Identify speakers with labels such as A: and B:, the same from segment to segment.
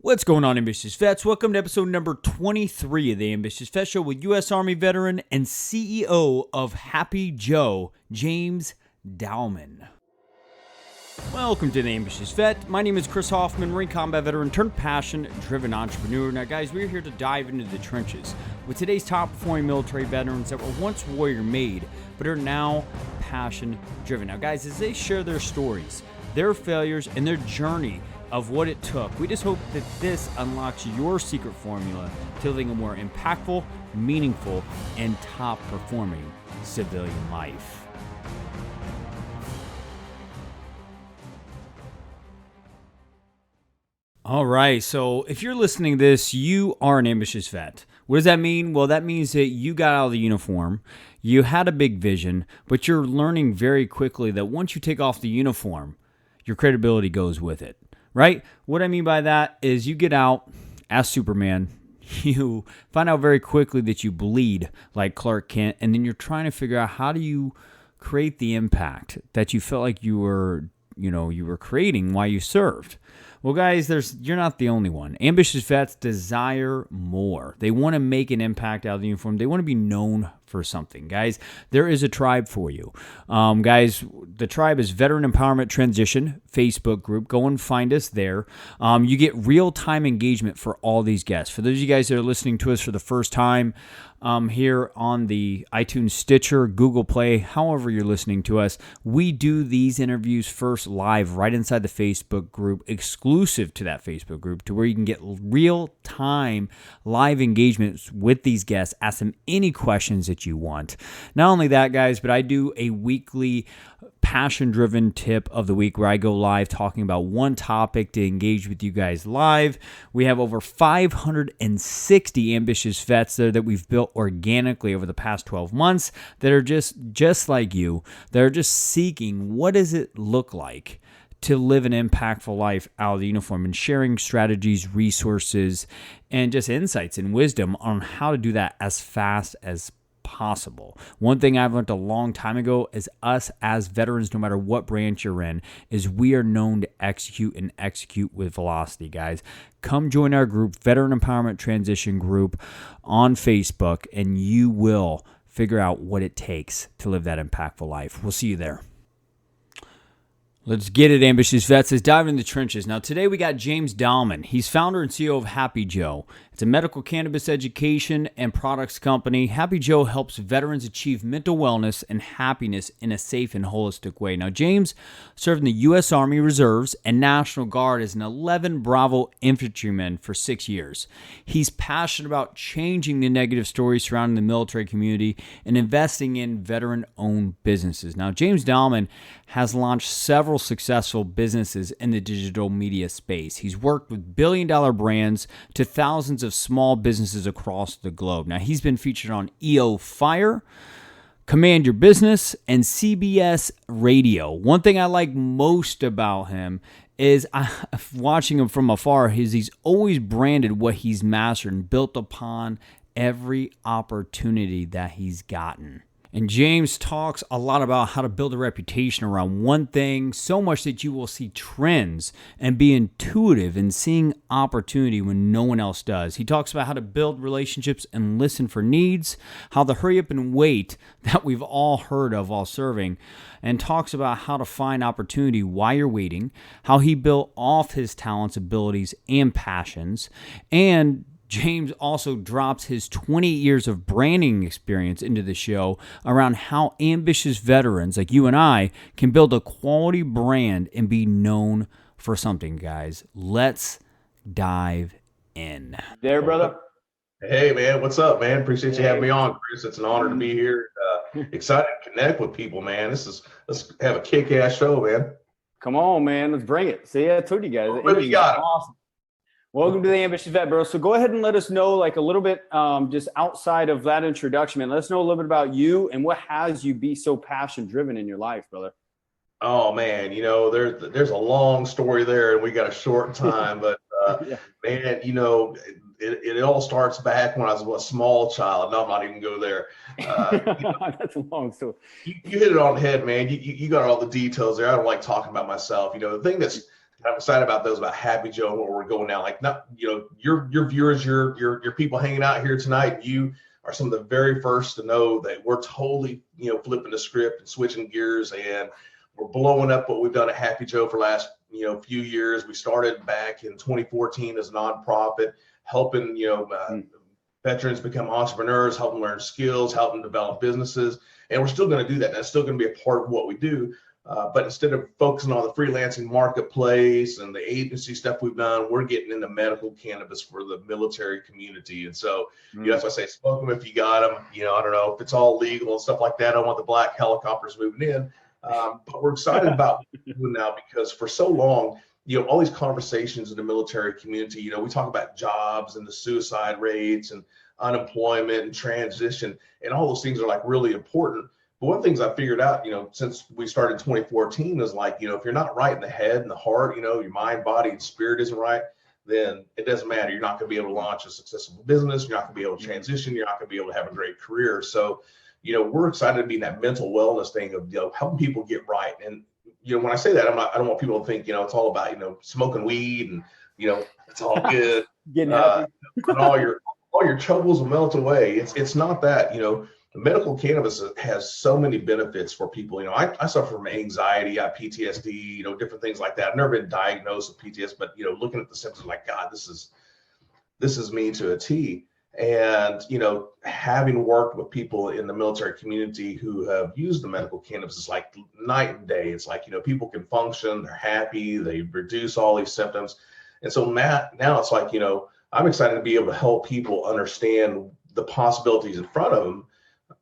A: What's going on, Ambitious Vets? Welcome to episode number 23 of the Ambitious Vet Show with U.S. Army veteran and CEO of Happy Joe, James Dalman. Welcome to the Ambitious Vet. My name is Chris Hoffman, Marine Combat veteran turned passion-driven entrepreneur. Now, guys, we're here to dive into the trenches with today's top-performing military veterans that were once warrior-made, but are now passion-driven. Now, guys, as they share their stories, their failures, and their journey of what it took, we just hope that this unlocks your secret formula to living a more impactful, meaningful, and top-performing civilian life. All right, so if you're listening to this, you are an ambitious vet. What does that mean? Well, that means that you got out of the uniform, you had a big vision, but you're learning very quickly that once you take off the uniform, your credibility goes with it, right? What I mean by that is you get out as Superman, you find out very quickly that you bleed like Clark Kent, and then you're trying to figure out how do you create the impact that you felt like you were creating while you served. Well, guys, you're not the only one. Ambitious vets desire more. They want to make an impact out of the uniform. They want to be known for something. Guys, there is a tribe for you. Guys, the tribe is Veteran Empowerment Transition Facebook group. Go and find us there. You get real-time engagement for all these guests. For those of you guys that are listening to us for the first time, here on the iTunes, Stitcher, Google Play, however you're listening to us, we do these interviews first live right inside the Facebook group, exclusive to that Facebook group, to where you can get real-time live engagements with these guests. Ask them any questions that you want. Not only that, guys, but I do a weekly passion-driven tip of the week where I go live talking about one topic to engage with you guys live. We have over 560 ambitious vets there that we've built organically over the past 12 months that are just like you. They're just seeking what does it look like to live an impactful life out of the uniform, and sharing strategies, resources, and just insights and wisdom on how to do that as fast as possible. One thing I've learned a long time ago is us as veterans, no matter what branch you're in, is we are known to execute and execute with velocity, guys. Come join our group, Veteran Empowerment Transition Group on Facebook, and you will figure out what it takes to live that impactful life. We'll see you there. Let's get it, ambitious vets. Let's dive into the trenches. Now, today we got James Dalman. He's founder and CEO of Happy Joe. It's a medical cannabis education and products company. Happy Joe helps veterans achieve mental wellness and happiness in a safe and holistic way. Now, James served in the U.S. Army Reserves and National Guard as an 11 Bravo infantryman for 6 years. He's passionate about changing the negative stories surrounding the military community and investing in veteran-owned businesses. Now, James Dalman has launched several successful businesses in the digital media space. He's worked with billion-dollar brands to thousands of small businesses across the globe. Now, he's been featured on EO Fire, Command Your Business, and CBS Radio. One thing I like most about him is watching him from afar is he's always branded what he's mastered and built upon every opportunity that he's gotten. And James talks a lot about how to build a reputation around one thing, so much that you will see trends and be intuitive in seeing opportunity when no one else does. He talks about how to build relationships and listen for needs, how the hurry up and wait that we've all heard of while serving, and talks about how to find opportunity while you're waiting, how he built off his talents, abilities, and passions, and James also drops his 20 years of branding experience into the show around how ambitious veterans like you and I can build a quality brand and be known for something, guys. Let's dive in.
B: There, brother.
C: Hey, man. What's up, man? Appreciate you having me on, Chris. It's an honor to be here. Excited to connect with people, man. Let's have a kick-ass show, man.
B: Come on, man. Let's bring it. See, I told you guys.
C: What do you got?
B: Awesome. Welcome to the Ambitious Vet, bro. So go ahead and let us know, like, a little bit, just outside of that introduction, man. Let us know a little bit about you and what has you be so passion-driven in your life, brother.
C: Oh, man. You know, there's a long story there, and we got a short time. But,
B: Yeah.
C: man, you know, it all starts back when I was a small child. No, I'm not even go there.
B: That's a long story.
C: You hit it on the head, man. You got all the details there. I don't like talking about myself. You know, the thing that's I'm excited about those, about Happy Joe and where we're going now. Like, not, your viewers, your people hanging out here tonight, you are some of the very first to know that we're totally, flipping the script and switching gears, and we're blowing up what we've done at Happy Joe for the last, few years. We started back in 2014 as a nonprofit, helping, veterans become entrepreneurs, help them learn skills, help them develop businesses. And we're still going to do that. That's still going to be a part of what we do. But instead of focusing on the freelancing marketplace and the agency stuff we've done, we're getting into medical cannabis for the military community. And so, that's why I say, smoke them if you got them. I don't know if it's all legal and stuff like that. I don't want the black helicopters moving in. But we're excited about what we're doing now, because for so long, all these conversations in the military community, we talk about jobs and the suicide rates and unemployment and transition, and all those things are like really important. But one of the things I figured out, since we started in 2014 is like, if you're not right in the head and the heart, your mind, body, and spirit isn't right, then it doesn't matter. You're not going to be able to launch a successful business. You're not going to be able to transition. You're not going to be able to have a great career. So, we're excited to be in that mental wellness thing of, helping people get right. And, when I say that, I don't want people to think, it's all about, smoking weed and, it's all good.
B: Getting happy.
C: And all your troubles will melt away. It's not that, medical cannabis has so many benefits for people. I suffer from anxiety, I have PTSD, different things like that. I've never been diagnosed with PTSD, but, looking at the symptoms, like, God, this is me to a T. And, having worked with people in the military community who have used the medical cannabis is like night and day. It's like, people can function, they're happy, they reduce all these symptoms. And so now it's like, I'm excited to be able to help people understand the possibilities in front of them,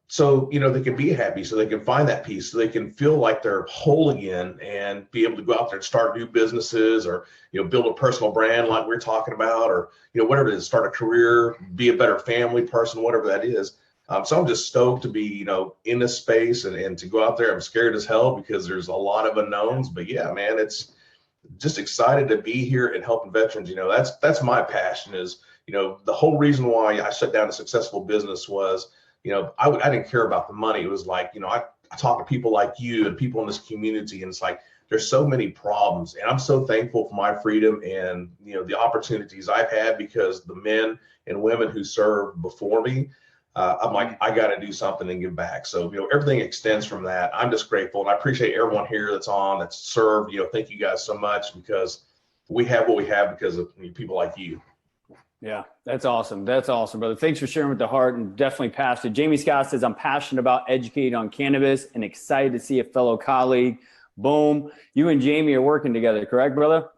C: so, they can be happy, so they can find that peace, so they can feel like they're whole again and be able to go out there and start new businesses, or, build a personal brand like we're talking about, or, whatever it is, start a career, be a better family person, whatever that is. So I'm just stoked to be, in this space and to go out there. I'm scared as hell because there's a lot of unknowns, but yeah, man, it's just excited to be here and helping veterans. That's my passion is, the whole reason why I shut down a successful business was, I didn't care about the money. It was like, I talk to people like you and people in this community, and it's like, there's so many problems, and I'm so thankful for my freedom and, the opportunities I've had, because the men and women who served before me, I'm like, I got to do something and give back. So, everything extends from that. I'm just grateful, and I appreciate everyone here that's served. Thank you guys so much, because we have what we have because of people like you.
B: Yeah, that's awesome. That's awesome, brother. Thanks for sharing with the heart, and definitely passionate. Jamie Scott says, I'm passionate about educating on cannabis and excited to see a fellow colleague. Boom. You and Jamie are working together, correct, brother?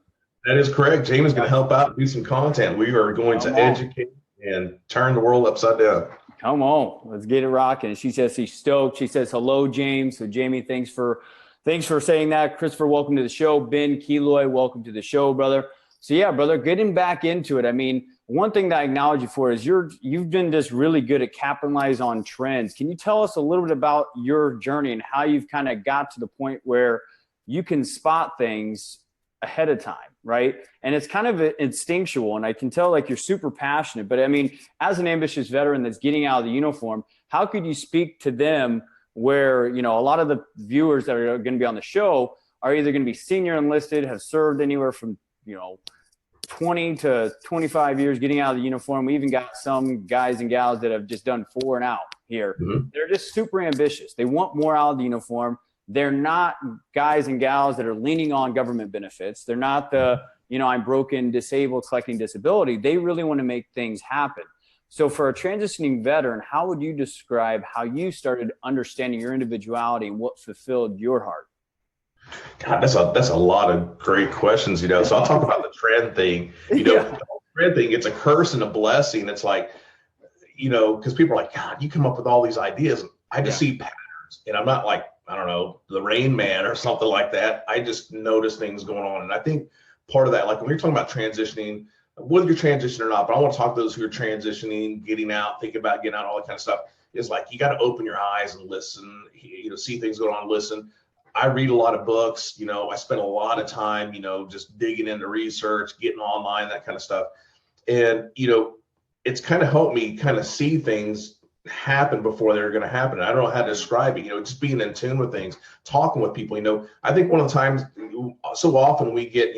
C: That is correct. Jamie's going to help out and do some content. We are going to educate and turn the world upside down.
B: Come on, let's get it rocking. And she says she's stoked. She says, hello, James. So Jamie, thanks for saying that. Christopher, welcome to the show. Ben Keloy, welcome to the show, brother. So yeah, brother, getting back into it. I mean, one thing that I acknowledge you for is you've been just really good at capitalizing on trends. Can you tell us a little bit about your journey and how you've kind of got to the point where you can spot things ahead of time, right? And it's kind of instinctual, and I can tell like you're super passionate. But I mean, as an ambitious veteran that's getting out of the uniform, how could you speak to them where, a lot of the viewers that are going to be on the show are either going to be senior enlisted, have served anywhere from, 20 to 25 years getting out of the uniform. We even got some guys and gals that have just done 4 and out here. Mm-hmm. They're just super ambitious. They want more out of the uniform. They're not guys and gals that are leaning on government benefits. They're not the, I'm broken, disabled, collecting disability. They really want to make things happen. So for a transitioning veteran, how would you describe how you started understanding your individuality and what fulfilled your heart?
C: God, that's a lot of great questions, So I'll talk about the trend thing. The trend thing, it's a curse and a blessing. It's like, because people are like, God, you come up with all these ideas. I just see patterns, and I'm not like, I don't know, the Rain Man or something like that. I just notice things going on. And I think part of that, like when you're talking about transitioning, whether you're transitioning or not, but I want to talk to those who are transitioning, getting out, thinking about getting out, all that kind of stuff, is like, you got to open your eyes and listen, see things going on, listen. I read a lot of books, I spend a lot of time, just digging into research, getting online, that kind of stuff. And, it's kind of helped me kind of see things happen before they're going to happen. I don't know how to describe it, just being in tune with things, talking with people. I think one of the times, so often we get,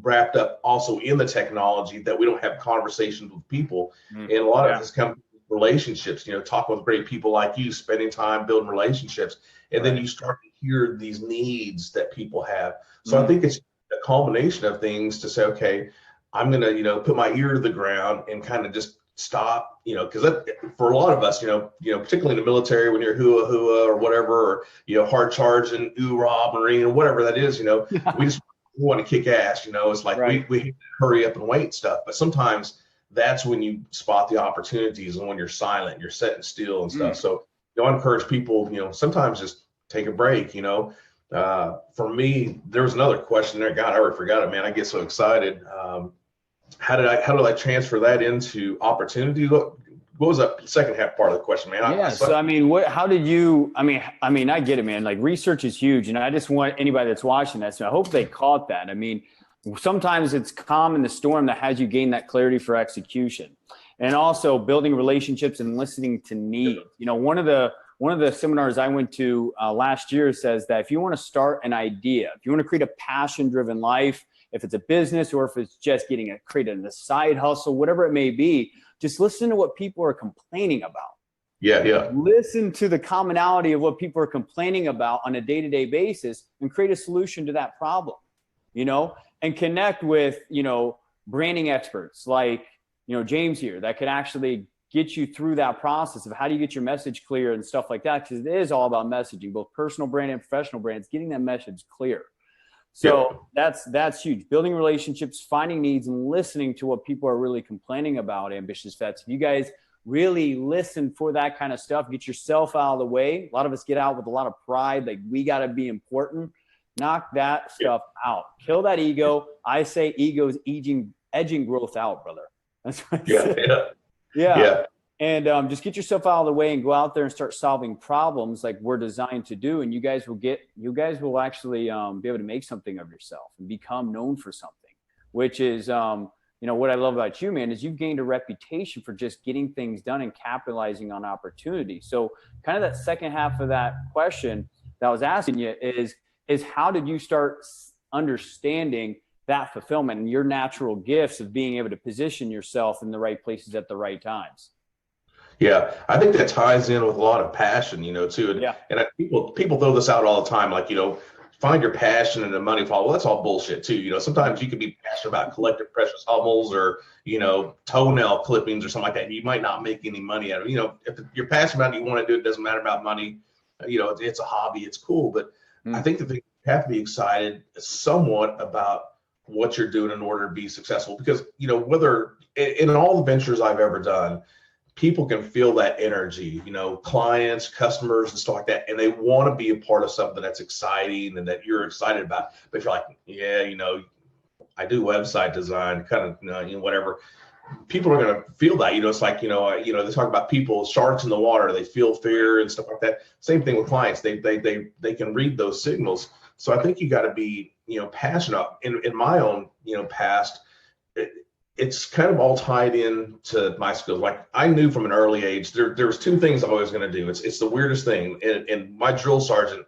C: wrapped up also in the technology that we don't have conversations with people. And a lot of this comes from relationships, talking with great people like you, spending time building relationships. And then you start to hear these needs that people have. So I think it's a culmination of things to say, okay, I'm going to, put my ear to the ground and kind of just stop, because for a lot of us, particularly in the military, when you're hua or whatever, or, hard charging, oorah, Marine, or whatever that is, we just want to kick ass, it's like we hurry up and wait stuff. But sometimes that's when you spot the opportunities, and when you're silent, you're sitting still and stuff. So, I encourage people, sometimes just take a break, for me, there was another question there. God, I already forgot it, man. I get so excited. How did I transfer that into opportunity? What was that second half part of the question, man?
B: How did you, I get it, man. Like, research is huge. And I just want anybody that's watching that, so I hope they caught that. Sometimes it's calm in the storm that has you gain that clarity for execution. And also building relationships and listening to need. One of the seminars I went to last year says that if you want to start an idea, if you want to create a passion-driven life, if it's a business or if it's just creating a side hustle, whatever it may be, just listen to what people are complaining about.
C: Yeah.
B: Listen to the commonality of what people are complaining about on a day-to-day basis and create a solution to that problem, and connect with, branding experts like, James here, that could actually get you through that process of how do you get your message clear and stuff like that. Because it is all about messaging, both personal brand and professional brands, getting that message clear. So that's huge. Building relationships, finding needs, and listening to what people are really complaining about, ambitious vets. If you guys really listen for that kind of stuff, get yourself out of the way. A lot of us get out with a lot of pride, like we got to be important. Knock that stuff out. Kill that ego. I say ego's edging growth out, brother. That's what I say. Yeah. And just get yourself out of the way and go out there and start solving problems like we're designed to do. And you guys will actually be able to make something of yourself and become known for something, which is, what I love about you, man, is you've gained a reputation for just getting things done and capitalizing on opportunities. So kind of that second half of that question that I was asking you is how did you start understanding that fulfillment and your natural gifts of being able to position yourself in the right places at the right times?
C: Yeah, I think that ties in with a lot of passion, too. And people throw this out all the time, like, find your passion and the money follow. Well, that's all bullshit too. Sometimes you can be passionate about collecting precious hummels or, toenail clippings or something like that. You might not make any money out of it. If you're passionate about it, you want to do it, doesn't matter about money. It's a hobby, it's cool. But I think that you have to be excited somewhat about what you're doing in order to be successful. Because, whether in all the ventures I've ever done, people can feel that energy, clients, customers and stuff like that. And they want to be a part of something that's exciting and that you're excited about. But if you're like, I do website design, kind of, whatever, people are going to feel that, it's like, they talk about people, sharks in the water, they feel fear and stuff like that. Same thing with clients. They can read those signals. So I think you got to be, passionate. In my own, past, it's kind of all tied in to my skills. Like I knew from an early age, there was two things I was going to do. It's the weirdest thing. And my drill sergeant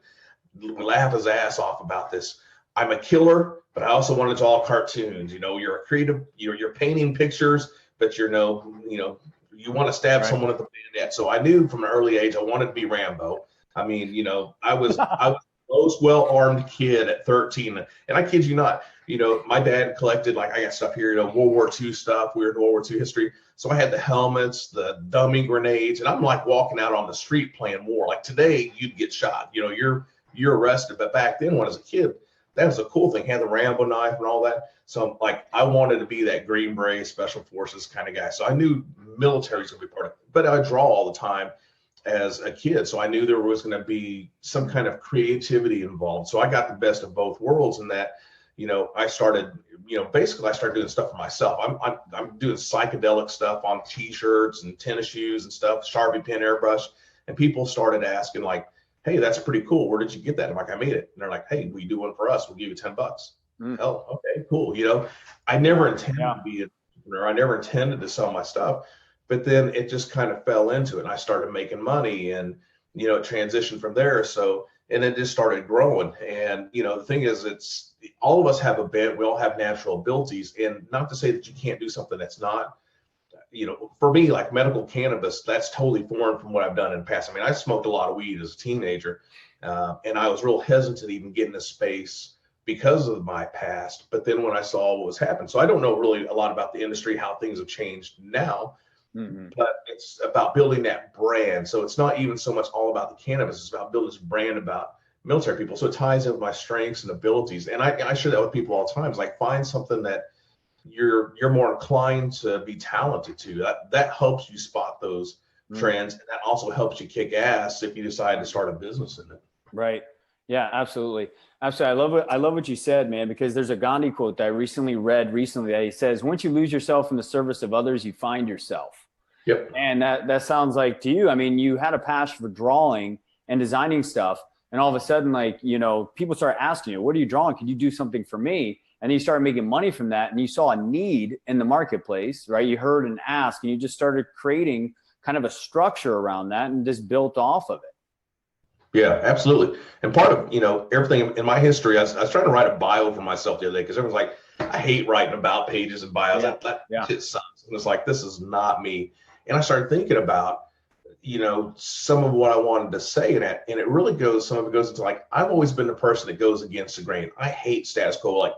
C: would laugh his ass off about this. I'm a killer, but I also want to draw cartoons. You're a creative, you're painting pictures, but you want to stab someone at the bayonet. So I knew from an early age, I wanted to be Rambo. I was the most well-armed kid at 13. And I kid you not, my dad collected, like I got stuff here, World War II stuff, weird World War II history. So I had the helmets, the dummy grenades, and I'm like walking out on the street playing war. Like today, you'd get shot, you're arrested. But back then, when I was a kid, that was a cool thing. Had the Rambo knife and all that. So like I wanted to be that Green Beret Special Forces kind of guy. So I knew military was going to be part of it. But I draw all the time as a kid. So I knew there was going to be some kind of creativity involved. So I got the best of both worlds in that, I started, basically I started doing stuff for myself. I'm doing psychedelic stuff on t-shirts and tennis shoes and stuff, Sharpie pen, airbrush. And people started asking like, hey, that's pretty cool. Where did you get that? I'm like, I made it. And they're like, hey, will you do one for us? We'll give you $10. Oh, okay, cool. I never intended to be an entrepreneur. I never intended to sell my stuff. but then it just kind of fell into it, and I started making money, and it transitioned from there. So, and it just started growing. And the thing is, it's all of us have a bent. We all have natural abilities, and not to say that you can't do something that's not. For me, like medical cannabis, that's totally foreign from what I've done in the past. I mean, I smoked a lot of weed as a teenager, and I was real hesitant to even get in this space because of my past. But then when I saw what was happening, so I don't know really a lot about the industry, how things have changed now, but it's about building that brand. So it's not even so much all about the cannabis, it's about building this brand about military people. So it ties in with my strengths and abilities. And I share that with people all the time. It's like, find something that you're more inclined to be talented to. That helps you spot those trends, and that also helps you kick ass if you decide to start a business in it.
B: Right. Yeah, absolutely. Absolutely. I love what you said, man, because there's a Gandhi quote that I read recently that he says, once you lose yourself in the service of others, you find yourself.
C: Yep.
B: And that sounds like to you, I mean, you had a passion for drawing and designing stuff. And all of a sudden, like, people start asking you, what are you drawing? Can you do something for me? And you started making money from that, and you saw a need in the marketplace, right? You heard an ask, and you just started creating kind of a structure around that and just built off of it.
C: Yeah, absolutely. And part of, everything in my history, I was trying to write a bio for myself the other day, because everyone's like, I hate writing about pages and bios. That shit sucks. And it's like, this is not me. And I started thinking about, some of what I wanted to say in it. And it really some of it goes into like, I've always been the person that goes against the grain. I hate status quo. Like,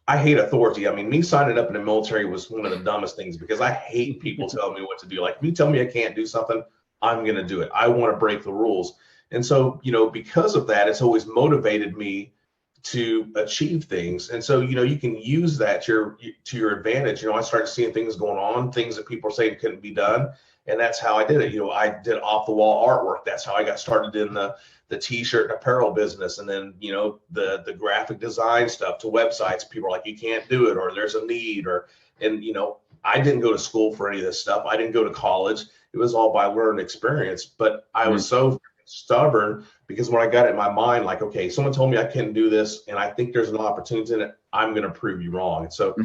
C: I hate authority. I mean, me signing up in the military was one of the dumbest things, because I hate people telling me what to do. Like, if you tell me I can't do something, I'm going to do it. I want to break the rules. And so, because of that, it's always motivated me to achieve things. And so, you can use that to your advantage. I started seeing things going on, things that people are saying couldn't be done. And that's how I did it. I did off the wall artwork. That's how I got started in the t-shirt and apparel business. And then, the graphic design stuff to websites. People are like, you can't do it, or there's a need, and I didn't go to school for any of this stuff. I didn't go to college. It was all by learned experience. But I was so stubborn, because when I got it in my mind, like, okay, someone told me I can't do this, and I think there's an opportunity in it, I'm going to prove you wrong. And so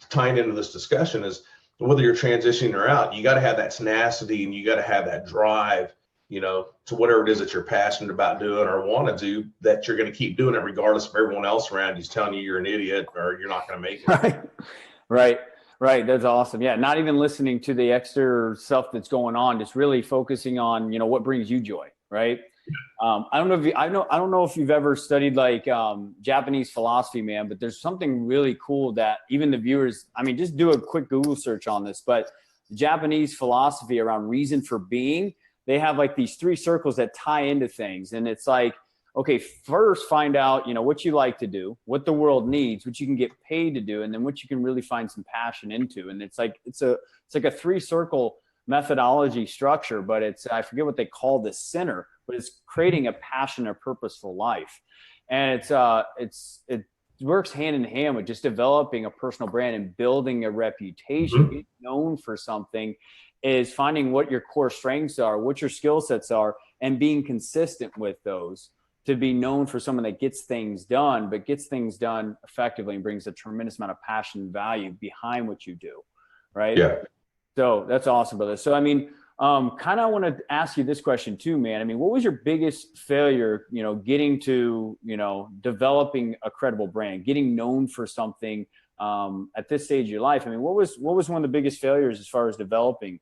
C: tying into this discussion is, whether you're transitioning or out, you got to have that tenacity, and you got to have that drive, to whatever it is that you're passionate about doing or want to do, that you're going to keep doing it regardless of everyone else around you's telling you you're an idiot or you're not going to make it.
B: Right. That's awesome. Yeah. Not even listening to the extra stuff that's going on, just really focusing on, what brings you joy. Right. I don't know if you've ever studied like Japanese philosophy, man, but there's something really cool that even the viewers, I mean, just do a quick Google search on this, but Japanese philosophy around reason for being, they have like these 3 circles that tie into things. And it's like, okay, first find out, what you like to do, what the world needs, what you can get paid to do, and then what you can really find some passion into. And it's like a 3-circle methodology structure, but I forget what they call the center, but it's creating a passion or purposeful life. And it works hand in hand with just developing a personal brand and building a reputation. Getting known for something is finding what your core strengths are, what your skill sets are, and being consistent with those to be known for someone that gets things done, but gets things done effectively and brings a tremendous amount of passion and value behind what you do. Right.
C: Yeah.
B: So that's awesome, brother. So, I mean, kind of want to ask you this question too, man. I mean, what was your biggest failure, getting to, developing a credible brand, getting known for something at this stage of your life? I mean, what was one of the biggest failures as far as developing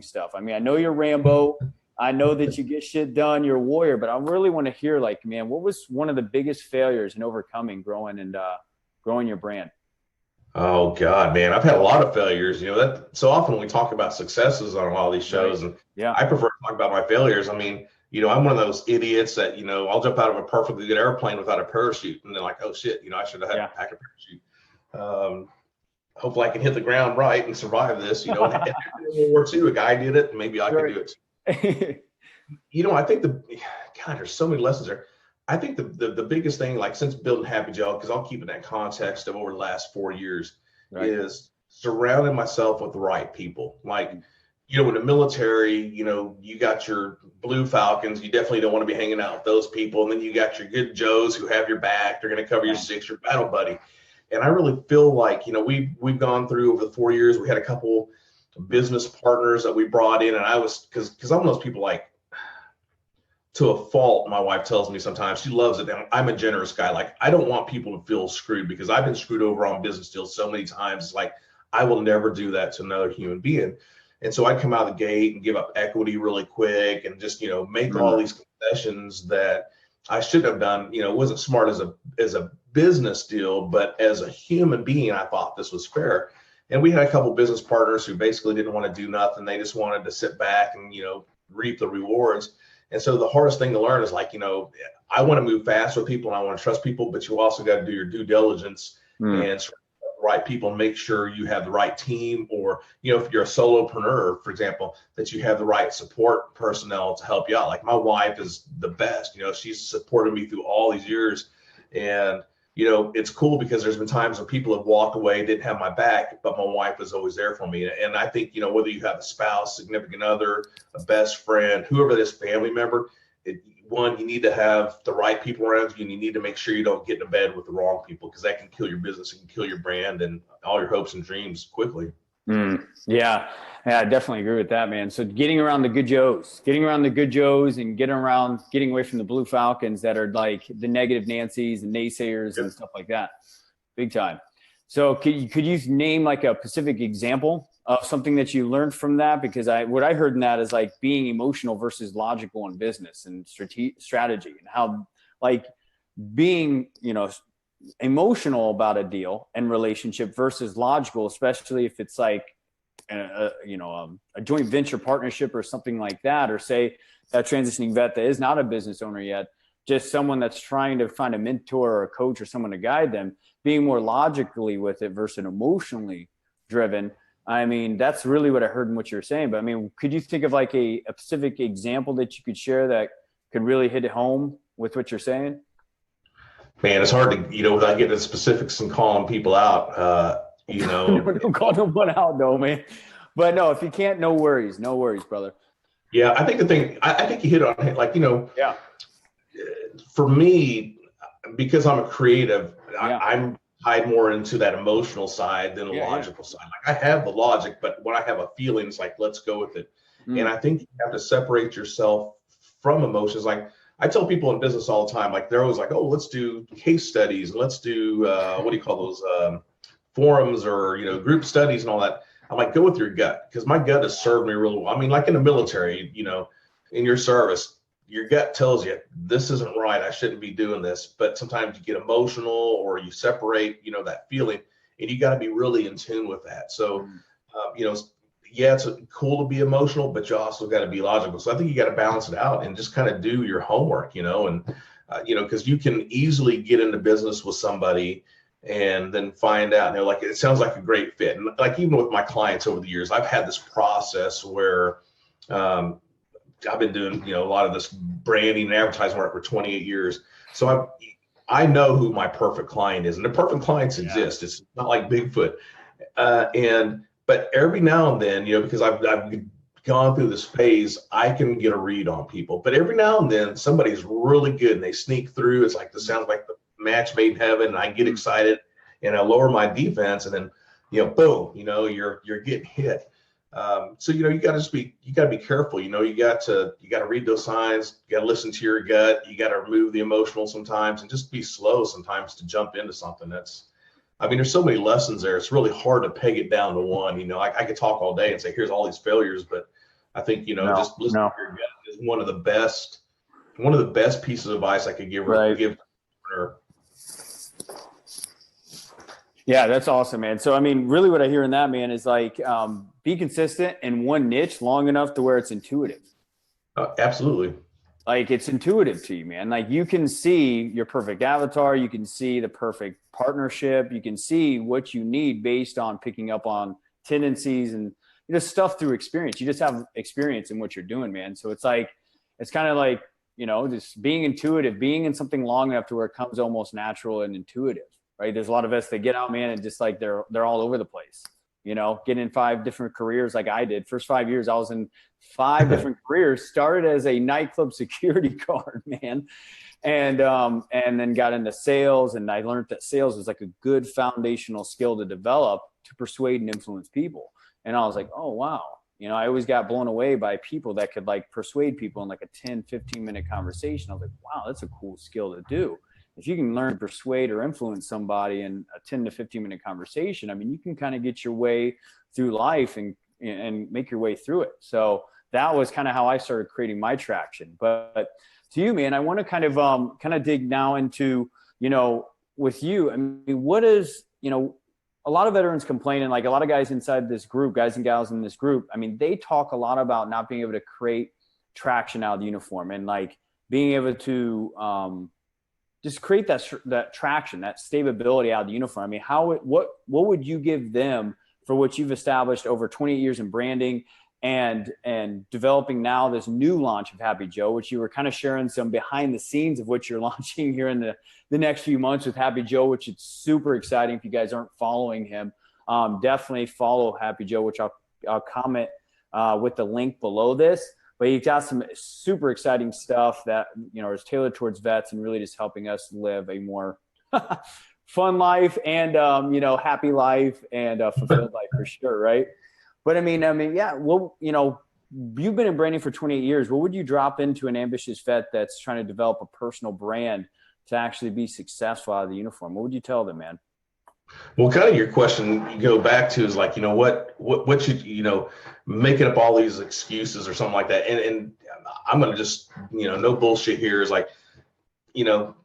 B: stuff? I mean, I know you're Rambo. I know that you get shit done. You're a warrior, but I really want to hear, like, man, what was one of the biggest failures in overcoming, growing your brand?
C: Oh God, man, I've had a lot of failures. That so often we talk about successes on a lot of these shows, and I prefer to talk about my failures. I mean, I'm one of those idiots that I'll jump out of a perfectly good airplane without a parachute, and they're like, oh shit, I should have had packed a parachute. Hopefully, I can hit the ground right and survive this. In World War II, a guy did it, and maybe I can do it. I think there's so many lessons there. I think the biggest thing, like since building Happy Gel, because I'll keep it in that context of over the last 4 years, is surrounding myself with the right people. Like, in the military, you got your Blue Falcons. You definitely don't want to be hanging out with those people. And then you got your good Joes who have your back. They're going to cover your 6, your battle buddy. And I really feel like, we've gone through over the 4 years, we had a couple business partners that we brought in. And I was, because I'm one of those people, like, to a fault, my wife tells me sometimes, she loves it. And I'm a generous guy. Like, I don't want people to feel screwed, because I've been screwed over on business deals so many times. It's like, I will never do that to another human being. And so I come out of the gate and give up equity really quick, and just, make all these concessions that I shouldn't have done. It wasn't smart as a business deal, but as a human being, I thought this was fair. And we had a couple business partners who basically didn't want to do nothing. They just wanted to sit back and, reap the rewards. And so the hardest thing to learn is, like, I want to move fast with people and I want to trust people, but you also got to do your due diligence and sort of the right people, and make sure you have the right team, or, if you're a solopreneur, for example, that you have the right support personnel to help you out. Like, my wife is the best. She's supported me through all these years. And, it's cool, because there's been times when people have walked away, didn't have my back, but my wife was always there for me. And I think, whether you have a spouse, significant other, a best friend, whoever this family member, you need to have the right people around you, and you need to make sure you don't get into bed with the wrong people, because that can kill your business, it can kill your brand and all your hopes and dreams quickly.
B: Yeah, I definitely agree with that, man. So getting around the good Joes, and getting away from the Blue Falcons that are like the negative Nancys and naysayers and stuff like that. Big time. So could you name like a specific example of something that you learned from that? Because what I heard in that is like being emotional versus logical in business and strategy, and how like being, emotional about a deal and relationship versus logical, especially if it's like a joint venture partnership or something like that, or say that transitioning vet that is not a business owner yet, just someone that's trying to find a mentor or a coach or someone to guide them, being more logically with it versus emotionally driven. I mean, that's really what I heard in what you're saying. But I mean, could you think of like a specific example that you could share that could really hit it home with what you're saying?
C: Man, it's hard to, without getting the specifics and calling people out,
B: Don't call no one out, no, man. But no, if you can't, no worries, brother.
C: Yeah, I think I think you hit on it. Like,
B: yeah.
C: For me, because I'm a creative,
B: Yeah.
C: I'm tied more into that emotional side than the logical side. Like, I have the logic, but when I have a feeling, it's like, let's go with it. And I think you have to separate yourself from emotions. Like, I tell people in business all the time, like, they're always like, oh, let's do case studies, and let's do what do you call those, forums, or group studies and all that. I'm like, go with your gut, because my gut has served me really well. I mean, like in the military, in your service, your gut tells you this isn't right, I shouldn't be doing this. But sometimes you get emotional, or you separate, that feeling, and you got to be really in tune with that. So, it's cool to be emotional, but you also got to be logical. So I think you got to balance it out and just kind of do your homework, and because you can easily get into business with somebody and then find out, and they're like, it sounds like a great fit. And like, even with my clients over the years, I've had this process where I've been doing, a lot of this branding and advertising work for 28 years. So I know who my perfect client is, and the perfect clients exist. It's not like Bigfoot. But every now and then, because I've gone through this phase, I can get a read on people. But every now and then, somebody's really good and they sneak through. It's like, this sounds like the match made in heaven, and I get excited and I lower my defense, and then, boom, you're getting hit. So, you got to be careful. You got to read those signs. You got to listen to your gut. You got to remove the emotional sometimes, and just be slow sometimes to jump into something. There's so many lessons there. It's really hard to peg it down to one. I could talk all day and say, here's all these failures, but I think, just listen to your gut is one of the best pieces of advice I could give.
B: Yeah, that's awesome, man. So, really what I hear in that, man, is like, be consistent in one niche long enough to where it's intuitive.
C: Absolutely.
B: Like, it's intuitive to you, man. Like, you can see your perfect avatar. You can see the perfect partnership. You can see what you need based on picking up on tendencies and stuff through experience. You just have experience in what you're doing, man. So it's kind of like, just being intuitive, being in something long enough to where it comes almost natural and intuitive, right? There's a lot of us that get out, man, and just like they're all over the place. Getting in 5 different careers like I did. First 5 years, I was in 5 different careers. Started as a nightclub security guard, man, and then got into sales. And I learned that sales was like a good foundational skill to develop to persuade and influence people. And I was like, oh, wow. You know, I always got blown away by people that could like persuade people in like a 10, 15-minute conversation. I was like, wow, that's a cool skill to do. If you can learn to persuade or influence somebody in a 10 to 15-minute conversation, I mean, you can kind of get your way through life and make your way through it. So that was kind of how I started creating my traction. But to you, man, I want to kind of dig now into, you know, with you, I mean, what is, you know, a lot of veterans complain, and like a lot of guys inside this group, guys and gals in this group, I mean, they talk a lot about not being able to create traction out of the uniform and like being able to just create that traction, that stability out of the uniform. I mean, what would you give them for what you've established over 28 years in branding and developing now this new launch of Happy Joe, which you were kind of sharing some behind the scenes of what you're launching here in the next few months with Happy Joe, which is super exciting. If you guys aren't following him, definitely follow Happy Joe, which I'll comment with the link below this. But you've got some super exciting stuff that, you know, is tailored towards vets and really just helping us live a more fun life and, you know, happy life and fulfilled life for sure. Right. But I mean, yeah, well, you know, you've been in branding for 28 years. What would you drop into an ambitious vet that's trying to develop a personal brand to actually be successful out of the uniform? What would you tell them, man?
C: Well, kind of your question you go back to is like, you know, what should, you know, making up all these excuses or something like that. And I'm going to just, you know, no bullshit here is like, you know,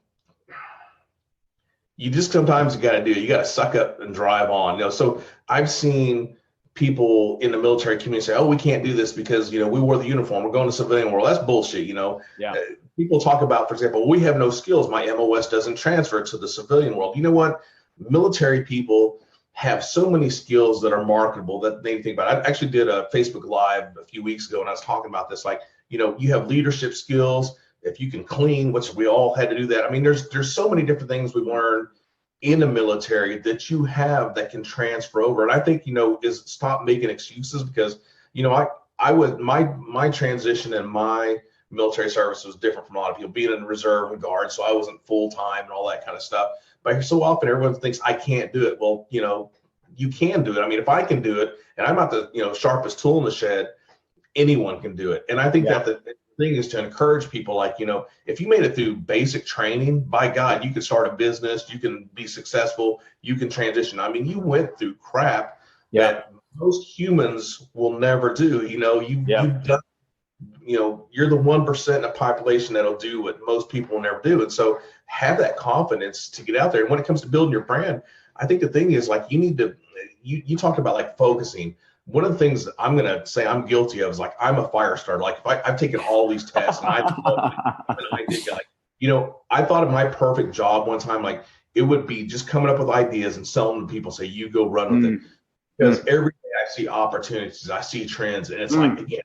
C: you just sometimes you got to do it. You got to suck up and drive on, you know. So I've seen people in the military community say, oh, we can't do this because, you know, we wore the uniform. We're going to civilian world. That's bullshit, you know.
B: Yeah.
C: People talk about, for example, we have no skills. My MOS doesn't transfer to the civilian world. You know what? Military people have so many skills that are marketable that they think about. I actually did a Facebook Live a few weeks ago, and I was talking about this. Like, you know, you have leadership skills. If you can clean, which we all had to do that. I mean, there's so many different things we've learned in the military that you have that can transfer over. And I think, you know, is stop making excuses because, you know, I would my transition in my military service was different from a lot of people, being in reserve and guard, so I wasn't full time and all that kind of stuff. But so often everyone thinks I can't do it. Well, you know, you can do it. I mean, if I can do it, and I'm not the, you know, sharpest tool in the shed, anyone can do it. And I think that the thing is to encourage people, like, you know, if you made it through basic training, by God, you could start a business, you can be successful, you can transition. I mean, you went through crap that most humans will never do. You know, you've done, you know, you're the 1% of the population that'll do what most people will never do. And so have that confidence to get out there. And when it comes to building your brand, I think the thing is, like, you need to, you talked about like focusing. One of the things that I'm going to say I'm guilty of is like, I'm a fire starter. Like, if I've taken all these tests and I did, like, you know, I thought of my perfect job one time, like it would be just coming up with ideas and selling them to people, say, you go run with it. Because every day I see opportunities, I see trends, and it's like, again,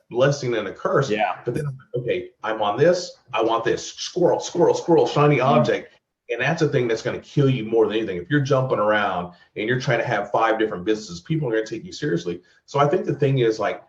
C: blessing and a curse.
B: Yeah.
C: But then I'm like, okay, I'm on this. I want this. Squirrel, squirrel, squirrel, shiny object. And that's the thing that's going to kill you more than anything. If you're jumping around and you're trying to have 5 different businesses, people are going to take you seriously. So I think the thing is, like,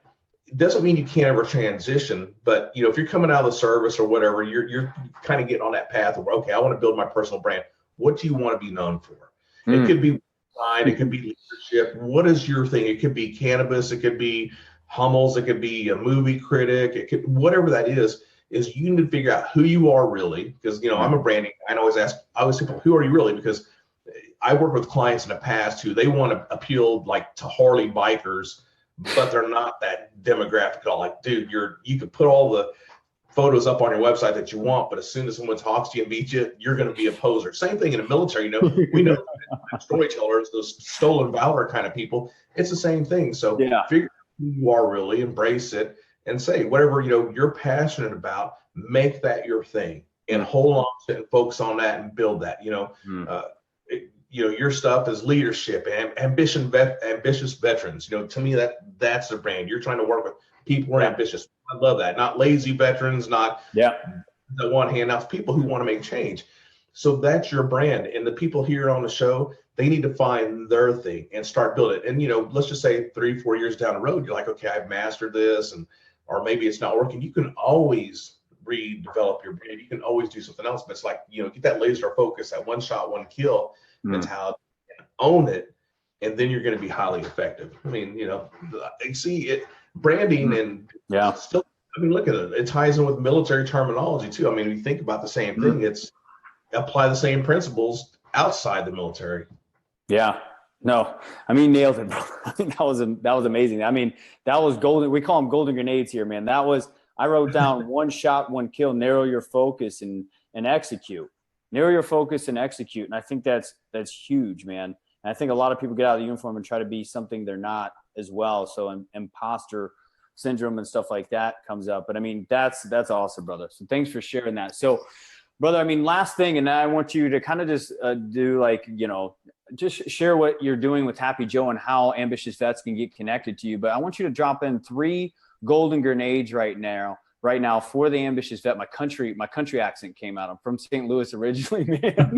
C: it doesn't mean you can't ever transition, but, you know, if you're coming out of the service or whatever, you're kind of getting on that path of, okay, I want to build my personal brand. What do you want to be known for? It could be design, it could be leadership. What is your thing? It could be cannabis, it could be Hummels, it could be a movie critic, it could, whatever that is you need to figure out who you are really, because, you know, I'm a branding, I always say people, who are you really? Because I work with clients in the past who they want to appeal like to Harley bikers, but they're not that demographic at all. Like, dude, you could put all the photos up on your website that you want, but as soon as someone talks to you and beats you, you're going to be a poser. Same thing in the military. You know, we know storytellers, those stolen valor kind of people. It's the same thing. So figure out who you are really, embrace it, and say whatever, you know, you're passionate about, make that your thing and hold on to it and focus on that and build that. You know, you know, your stuff is leadership and ambitious veterans. You know, to me, that's the brand. You're trying to work with people who are ambitious. I love that. Not lazy veterans, not the one handouts, people who want to make change. So that's your brand. And the people here on the show, they need to find their thing and start building it. And, you know, let's just say 3-4 years down the road, you're like, okay, I've mastered this, or maybe it's not working. You can always redevelop your brand. You can always do something else. But it's like, you know, get that laser focus, that one shot, one kill mentality, and own it. and then you're going to be highly effective. I mean, see it, branding and still, I mean, look at it. It ties in with military terminology too. I mean, if you think about the same thing, it's apply the same principles outside the military.
B: Yeah. No, I mean, nailed it, bro. I think that was amazing. I mean, that was golden. We call them golden grenades here, man. I wrote down one shot, one kill, narrow your focus and execute. Narrow your focus and execute. And I think that's huge, man. And I think a lot of people get out of the uniform and try to be something they're not as well. So imposter syndrome and stuff like that comes up. But I mean, that's awesome, brother. So thanks for sharing that. So, brother, I mean, last thing, and I want you to kind of just do like, just share what you're doing with Happy Joe and how ambitious vets can get connected to you. But I want you to drop in 3 golden grenades right now for the ambitious vet. My country accent came out. I'm from St. Louis originally, man.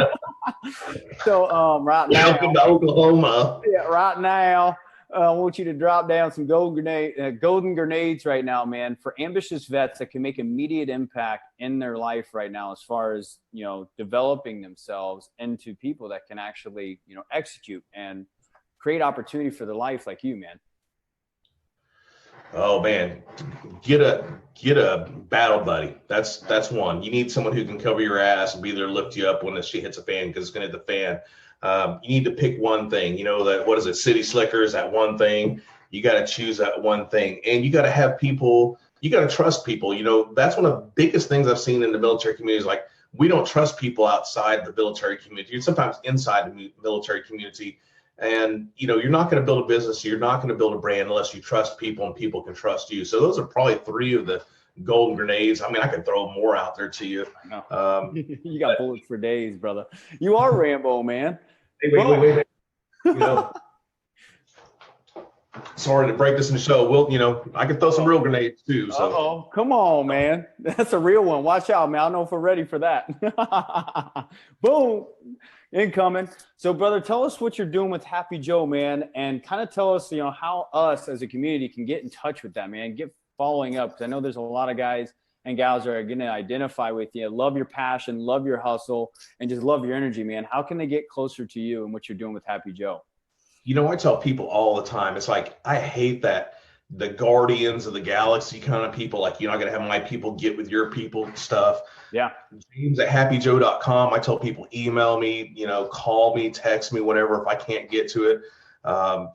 B: So right now,
C: welcome to Oklahoma.
B: Yeah, right now, I want you to drop down some golden grenades right now, man, for ambitious vets that can make immediate impact in their life right now, as far as, developing themselves into people that can actually, execute and create opportunity for their life like you, man.
C: Oh man, get a battle buddy. That's one. You need someone who can cover your ass and be there to lift you up when the shit hits a fan, because it's gonna hit the fan. You need to pick one thing. That, what is it? City Slickers, that one thing. You got to choose that one thing, and you got to have people. You got to trust people. That's one of the biggest things I've seen in the military community. Is like, we don't trust people outside the military community, sometimes inside the military community. And, you're not going to build a business, you're not going to build a brand unless you trust people and people can trust you. So those are probably 3 of the golden grenades. I mean, I could throw more out there to you.
B: You got bullets for days, brother. You are Rambo, man.
C: Hey, wait. Sorry to break this in the show. Well, I could throw some real grenades too. So.
B: Come on, man. That's a real one. Watch out, man. I don't know if we're ready for that. Boom. Incoming. So, brother, tell us what you're doing with Happy Joe, man, and kind of tell us, how us as a community can get in touch with that, man. Get following up, because I know there's a lot of guys and gals that are going to identify with you. Love your passion, love your hustle, and just love your energy, man. How can they get closer to you and what you're doing with Happy Joe?
C: I tell people all the time, it's like, I hate that the Guardians of the Galaxy kind of people, like, I got to have my people get with your people stuff.
B: Yeah.
C: James at happyjoe.com. I tell people, email me, call me, text me, whatever. If I can't get to it, I'll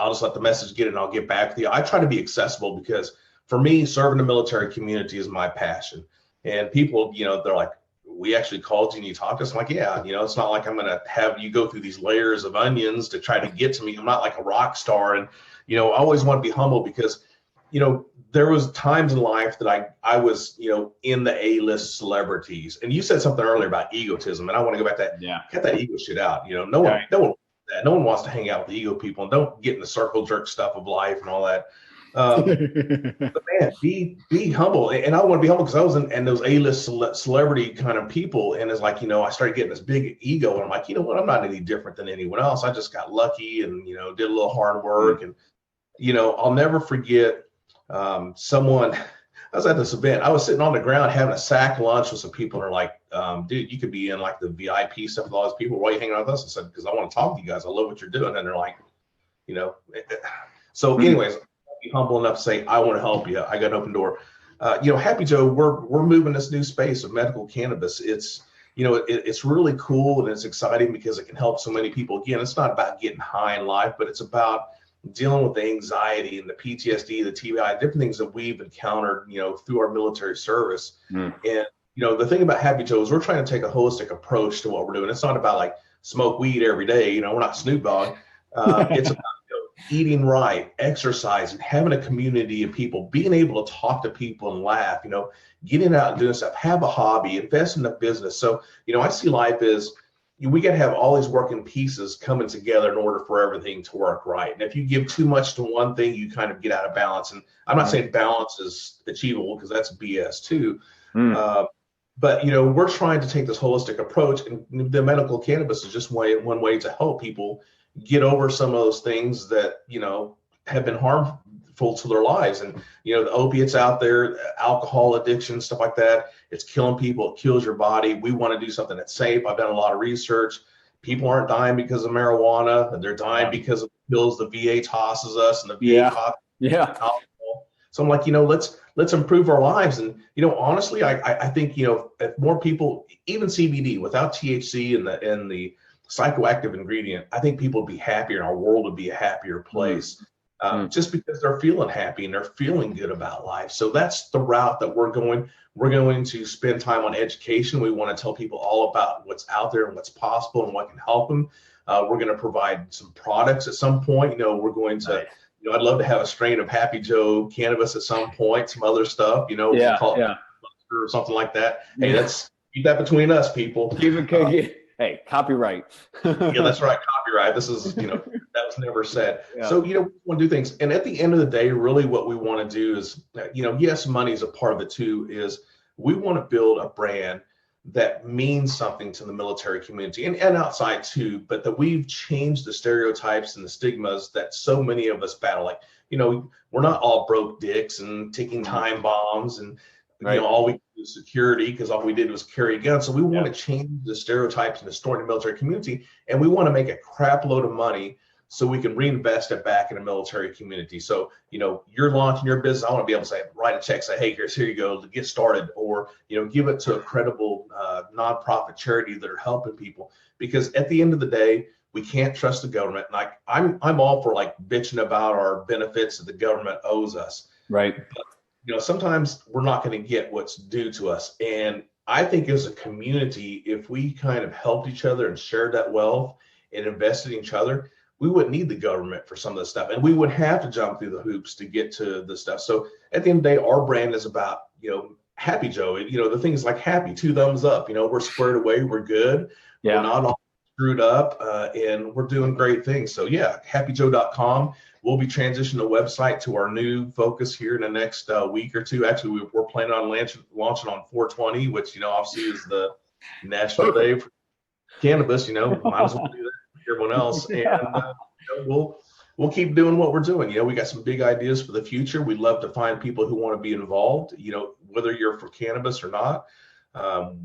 C: just let the message get it and I'll get back with you. I try to be accessible, because for me, serving the military community is my passion. And people, they're like, we actually called you and you talked to us. I'm like, yeah, it's not like I'm going to have you go through these layers of onions to try to get to me. I'm not like a rock star. And, I always want to be humble, because, there was times in life that I was, in the A-list celebrities. And you said something earlier about egotism, and I want to go back to that.
B: Yeah.
C: Get that ego shit out. No one wants to hang out with the ego people, and don't get in the circle jerk stuff of life and all that. But man, be humble. And I want to be humble, because I was in those A-list celebrity kind of people. And it's like, I started getting this big ego, and I'm like, I'm not any different than anyone else. I just got lucky and, did a little hard work. And, I'll never forget someone. I was at this event. I was sitting on the ground having a sack lunch with some people, and they're like, dude, you could be in like the VIP stuff with all those people. Why are you hanging out with us? I said, because I want to talk to you guys. I love what you're doing. And they're like, so anyways, be humble enough to say, I want to help you. I got an open door. Happy Joe, we're moving this new space of medical cannabis. It's, it's really cool, and it's exciting because it can help so many people. Again, it's not about getting high in life, but it's about dealing with the anxiety and the PTSD, the TBI, different things that we've encountered, through our military service. And, the thing about Happy Joe is we're trying to take a holistic approach to what we're doing. It's not about like smoke weed every day. We're not Snoop Dogg. It's about eating right, exercising, having a community of people, being able to talk to people and laugh, getting out and doing stuff, have a hobby, invest in a business. So, I see life as, we got to have all these working pieces coming together in order for everything to work right. And if you give too much to one thing, you kind of get out of balance. And I'm not saying balance is achievable, because that's BS too. But, we're trying to take this holistic approach, and the medical cannabis is just one way to help people get over some of those things that, have been harmful to their lives. And, the opiates out there, alcohol addiction, stuff like that, it's killing people. It kills your body. We want to do something that's safe. I've done a lot of research. people aren't dying because of marijuana. They're dying because of the pills the VA tosses us, and the VA tosses alcohol. So I'm like, let's improve our lives. And, honestly, I think, if more people, even CBD without THC and the psychoactive ingredient, I think people would be happier and our world would be a happier place. Just because they're feeling happy and they're feeling good about life. So that's the route that we're going. We're going to spend time on education. We want to tell people all about what's out there and what's possible and what can help them. We're going to provide some products at some point. We're going to, I'd love to have a strain of Happy Joe cannabis at some point, some other stuff, call it or something like that. Hey, let's keep that between us, people.
B: Hey, copyright.
C: Yeah, that's right. Copyright. This is, that was never said. So, we want to do things. And at the end of the day, really what we want to do is, yes, money is a part of it too, is we want to build a brand that means something to the military community and outside too, but that we've changed the stereotypes and the stigmas that so many of us battle. Like, we're not all broke dicks and ticking time bombs and, all we do is security because all we did was carry guns. So we want to change the stereotypes and distort the military community. And we want to make a crap load of money so we can reinvest it back in the military community. So, you're launching your business. I want to be able to say, write a check, say, hey, here you go to get started, or, give it to a credible nonprofit charity that are helping people. Because at the end of the day, we can't trust the government. Like I'm all for like bitching about our benefits that the government owes us.
B: Right.
C: But, sometimes we're not going to get what's due to us. And I think as a community, if we kind of helped each other and shared that wealth and invested in each other, we wouldn't need the government for some of this stuff. And we would have to jump through the hoops to get to the stuff. So at the end of the day, our brand is about, Happy Joe. The thing is like happy, 2 thumbs up. We're squared away. We're good. We're not all screwed up, and we're doing great things. So happyjoe.com. We'll be transitioning the website to our new focus here in the next week or two. Actually, we're planning on launching on 420, which, obviously is the national day for cannabis. Might as well do that for everyone else. And we'll keep doing what we're doing. We got some big ideas for the future. We'd love to find people who want to be involved, whether you're for cannabis or not.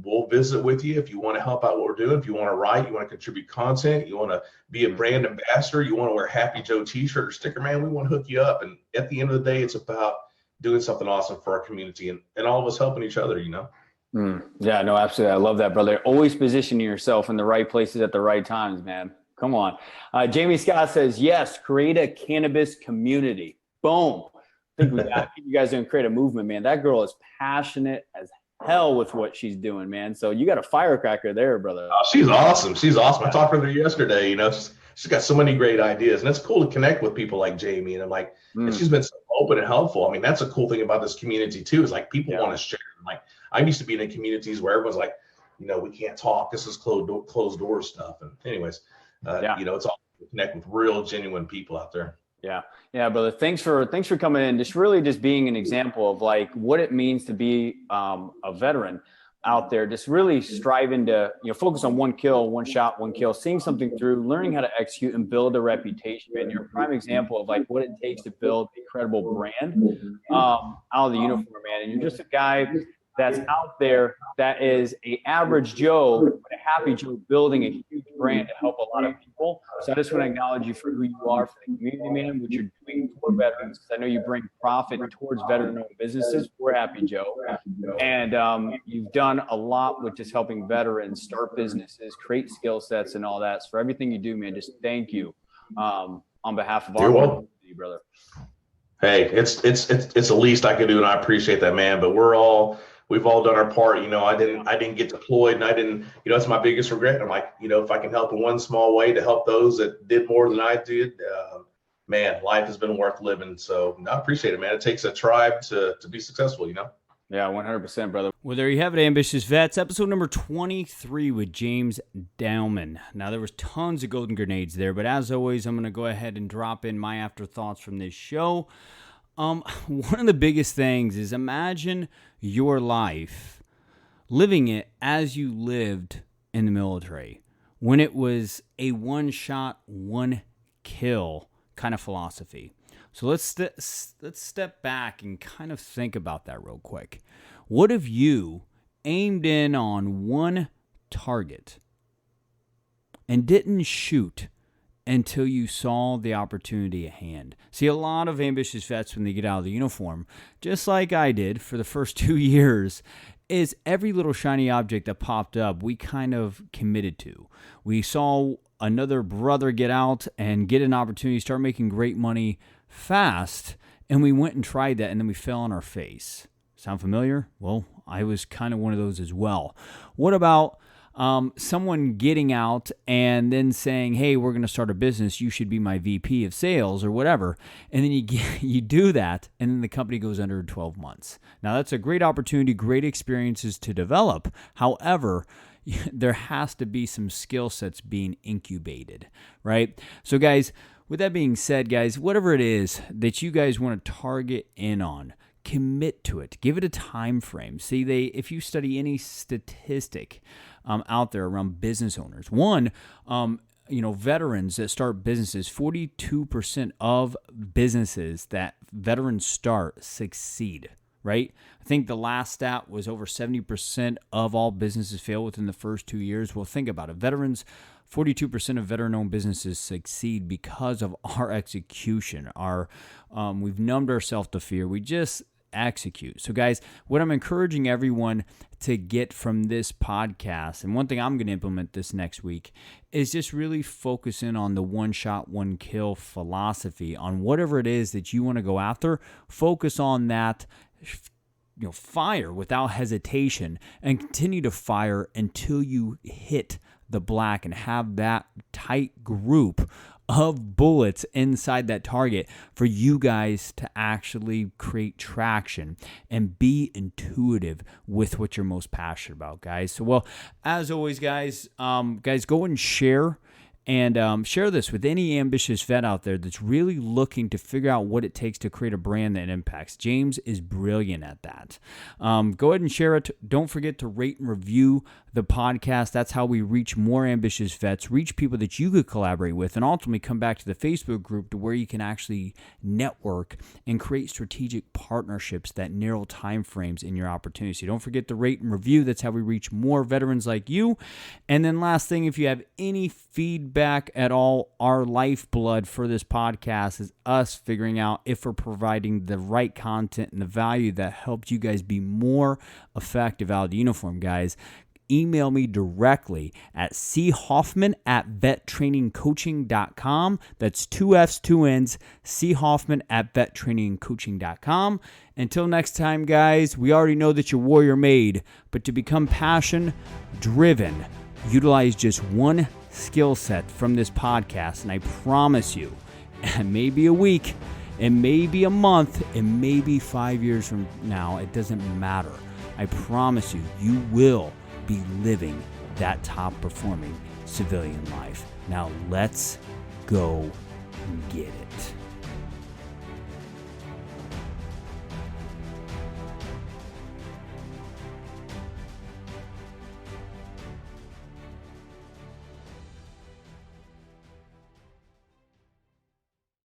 C: We'll visit with you if you want to help out what we're doing. If you want to write, you want to contribute content, you want to be a brand ambassador, you want to wear a Happy Joe t-shirt or sticker, man, we want to hook you up. And at the end of the day, it's about doing something awesome for our community and all of us helping each other,
B: Yeah, no, absolutely. I love that, brother. Always positioning yourself in the right places at the right times, man. Come on. Jamie Scott says, yes, create a cannabis community. Boom. I think you guys are going to create a movement, man. That girl is passionate as hell with what she's doing, man. So you got a firecracker there, brother.
C: Oh, she's awesome. I talked with her yesterday. She's got so many great ideas, and it's cool to connect with people like Jamie. And I'm like, and she's been so open and helpful. I mean, that's a cool thing about this community too, is like people want to share. Like I used to be in communities where everyone's like, we can't talk. This is closed door stuff. And anyways, it's all to connect with real, genuine people out there.
B: Yeah, brother. Thanks for coming in. Just being an example of like what it means to be a veteran out there. Just really striving to focus on one kill, one shot, one kill, seeing something through, learning how to execute and build a reputation. Man, you're a prime example of like what it takes to build a credible brand out of the uniform, man. And you're just a guy that's out there that is a average Joe, but a Happy Joe building a huge brand to help a lot of people. So I just want to acknowledge you for who you are for the community, man, what you're doing for veterans, because I know you bring profit towards veteran-owned businesses. We're Happy Joe. And you've done a lot with just helping veterans start businesses, create skill sets and all that. So for everything you do, man, just thank you on behalf of our community, brother.
C: Hey, it's the least I can do, and I appreciate that, man. But we've all done our part. I didn't get deployed, and I didn't, that's my biggest regret. I'm like, if I can help in one small way to help those that did more than I did, man, life has been worth living. So I appreciate it, man. It takes a tribe to be successful,
B: Yeah, 100%, brother.
A: Well, there you have it, Ambitious Vets, episode number 23 with James Dalman. Now, there was tons of golden grenades there, but as always, I'm going to go ahead and drop in my afterthoughts from this show. One of the biggest things is imagine your life, living it as you lived in the military, when it was a one-shot, one-kill kind of philosophy. So let's step back and kind of think about that real quick. What if you aimed in on one target and didn't shoot until you saw the opportunity at hand. See, a lot of ambitious vets, when they get out of the uniform, just like I did for the first 2 years, is every little shiny object that popped up, we kind of committed to. We saw another brother get out and get an opportunity, start making great money fast, and we went and tried that, and then we fell on our face. Sound familiar? Well, I was kind of one of those as well. What about someone getting out and then saying, hey, we're going to start a business, you should be my VP of sales or whatever, and then you do that, and then the company goes under in 12 months. Now, that's a great opportunity, great experiences to develop. However, there has to be some skill sets being incubated, right? So, guys, with that being said, guys, whatever it is that you guys want to target in on, commit to it. Give it a time frame. See, if you study any statistic out there around business owners, veterans that start businesses, 42% of businesses that veterans start succeed, right? I think the last stat was over 70% of all businesses fail within the first 2 years. Well, think about it. 42% of veteran-owned businesses succeed because of our execution. We've numbed ourselves to fear. We just execute. So, guys, what I'm encouraging everyone to get from this podcast, and one thing I'm going to implement this next week, is just really focus in on the one shot, one kill philosophy on whatever it is that you want to go after. Focus on that. Fire without hesitation and continue to fire until you hit the black and have that tight group of bullets inside that target for you guys to actually create traction and be intuitive with what you're most passionate about, guys. So, well, as always, guys, go and share. And share this with any ambitious vet out there that's really looking to figure out what it takes to create a brand that impacts. James is brilliant at that. Go ahead and share it. Don't forget to rate and review the podcast. That's how we reach more ambitious vets, reach people that you could collaborate with, and ultimately come back to the Facebook group to where you can actually network and create strategic partnerships that narrow time frames in your opportunity. So don't forget to rate and review. That's how we reach more veterans like you. And then last thing, if you have any feedback at all, our lifeblood for this podcast is us figuring out if we're providing the right content and the value that helps you guys be more effective out of the uniform, guys. Email me directly at choffman@vettrainingcoaching.com. That's 2 F's, 2 N's, choffman@vettrainingcoaching.com. Until next time, guys, we already know that you're warrior made, but to become passion driven, utilize just one skill set from this podcast, and I promise you, it may be a week, it may be a month, it may be 5 years from now, it doesn't matter. I promise you, you will be living that top performing civilian life. Now let's go get it.